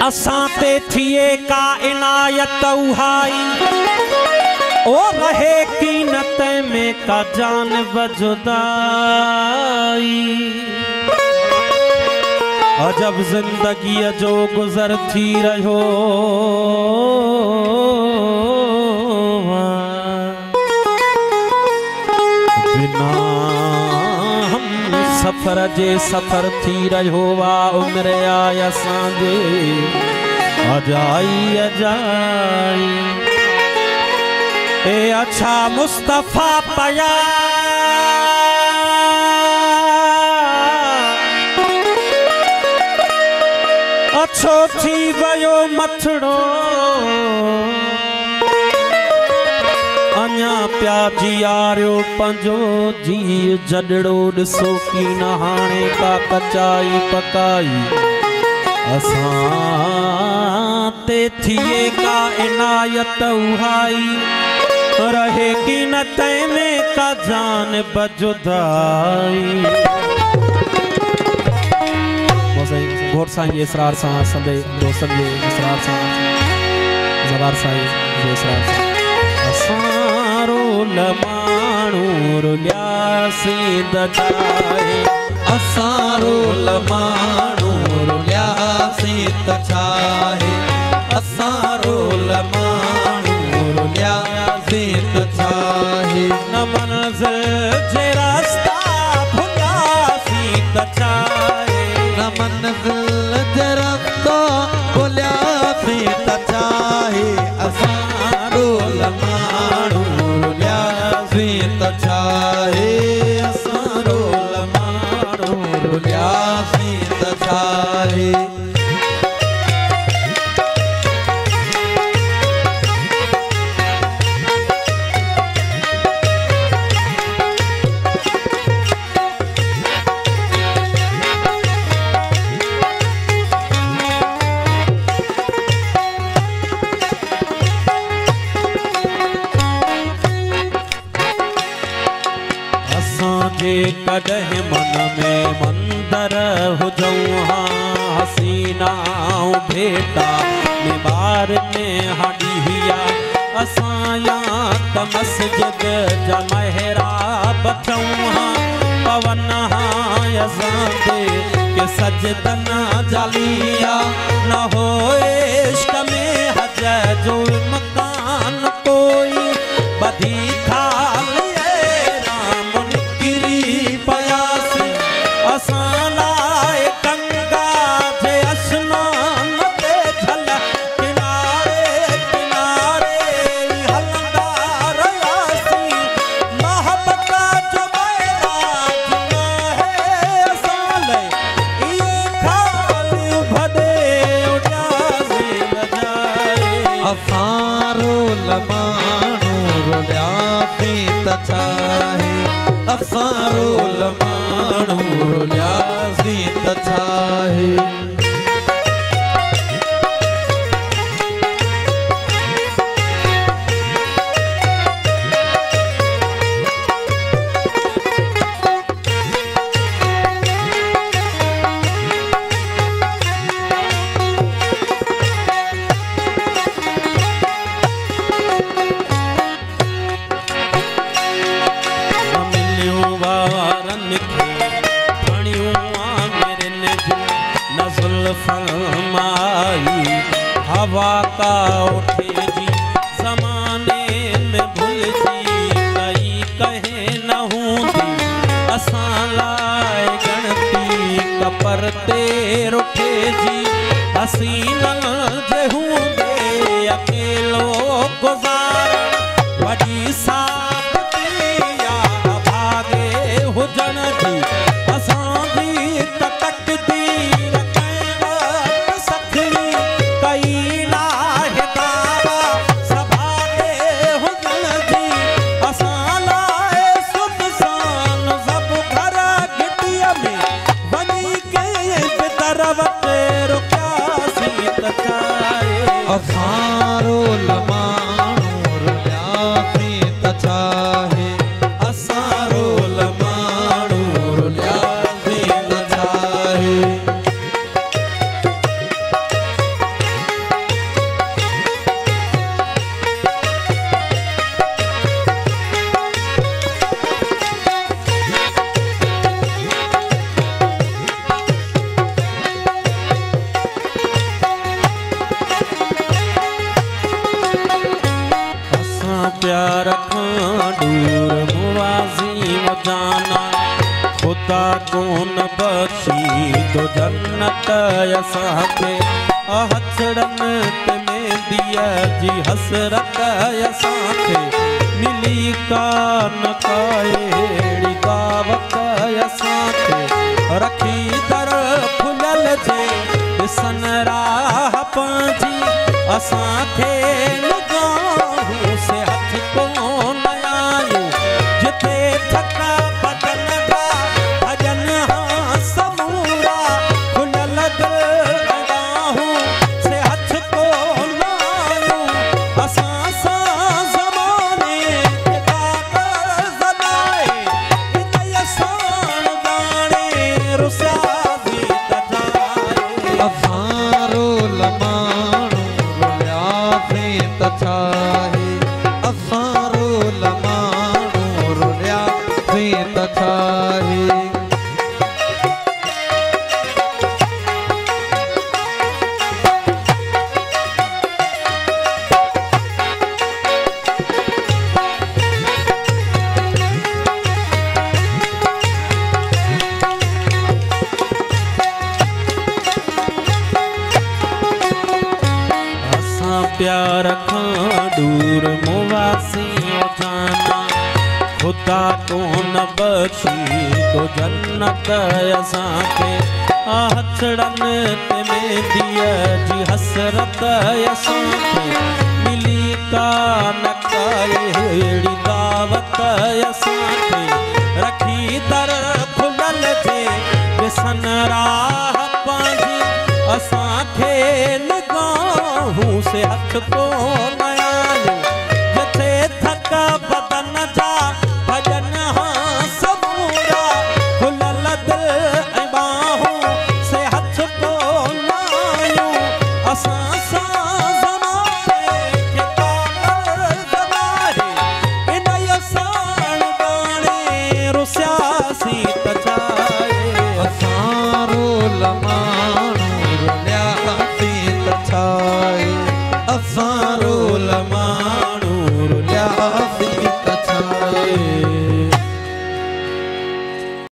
असां ते थिए का इनायत उहाई ओ रहे कीनत में का जान बजुदाई। अजब जिंदगी जो गुजर थी रहो बिना हम सफर जे सफर थी रहो वा उम्र आय असांजे अजाई अजाई। ए अच्छा मुस्तफा पया अच्छो थी वयो मथड़ो अञा प्या जियारियो पंजो जी जडड़ो ॾिसो की न हाणे का कचाई पकाई असां ते थिए का इनायत उहाई रहे की न तय में का जान बजुदाई। घोट साईं जे इसरार सां संदे दोस्तन जे इसरार सां ज़बार साईं जे इसरार सां असां रोल माण्हू रुलियासीं दचाए असां रोल माण्हू रुलियासीं दचाए असां रोल माण्हू रुलियासीं दचाए न मंज़िल जे रास्ता भुलियासीं दचाए न मंज़िल जे रास्ता भुलियासीं दचाए असां रोल माण्हू रुलियासीं दचाए असां रोल माण्हू रुलियासीं दचाए। कॾहिं मन में मंदर हुजूं हाँ हसीना भेटा में बार में हडी हिया असां या त मस्जिद जा महराब चऊं हाँ पवन हाँ असांजे के सजदन जालिया न हो इश्क में हज जो मकान कोई बधी थाल असां रोल माण्हू रुलियासीं दचाए हवा का उठे जी ज़माने में भूल जी कई कहे न हूंदी असां लाइ गणती कपर ते रुठे जी हसीनन जे हूंदे अकेलो गुज़ार वॾी साथी या भागे हुजण जी असांजी त तकदीर असां रोल माण्हू रुलियासीं दचाए असां रोल माण्हू रुलियासीं दचाए। असांखे हथड़नि ते मेंदीअ जी हसरत असांखे मिली कान काई दावत असांखे रखी दर फुलल जे ॾिसन राह पंहिंजी असांखे निगाहूं से हथ कोन आयूं जिते थक बदन जा भजन समूरा खुलल दरगाहूं से हथ कोन आयूं असां सां ज़माने खे काग़ज़ लाए हिन साण दाणे रुसिया थी त जाए असां रोल माण्हू रुलियासीं त छाहे असां रोल माण्हू रुलियासीं त छाहे प्यार खां दूर मुवासी जाना खुदा कोन बची तो जन्नत असांखे हथड़नि ते मेंदीअ जी हसरत असांखे मिली कान काई अहिड़ी दावत असांखे रखी दर फुलल जे ॾिसन राह पंहिंजी असांखे निगाहूं से हथ कोन